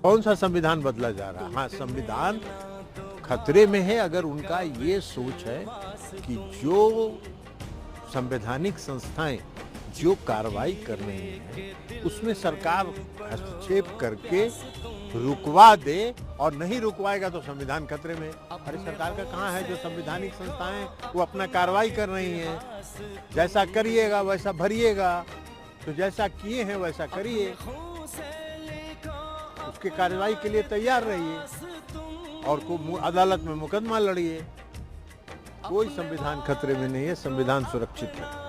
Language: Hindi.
कौन सा संविधान बदला जा रहा है? हाँ, संविधान खतरे में है अगर उनका ये सोच है कि जो संवैधानिक संस्थाएं जो कार्रवाई कर रही हैं उसमें सरकार हस्तक्षेप करके रुकवा दे, और नहीं रुकवाएगा तो संविधान खतरे में। अरे सरकार का कहाँ है जो संवैधानिक संस्थाएं वो अपना कार्रवाई कर रही हैं, जैसा करिएगा वैसा भरिएगा, तो जैसा किए हैं वैसा करिए, उसके कार्रवाई के लिए तैयार रहिए और को अदालत में मुकदमा लड़िए। कोई संविधान खतरे में नहीं है, संविधान सुरक्षित है।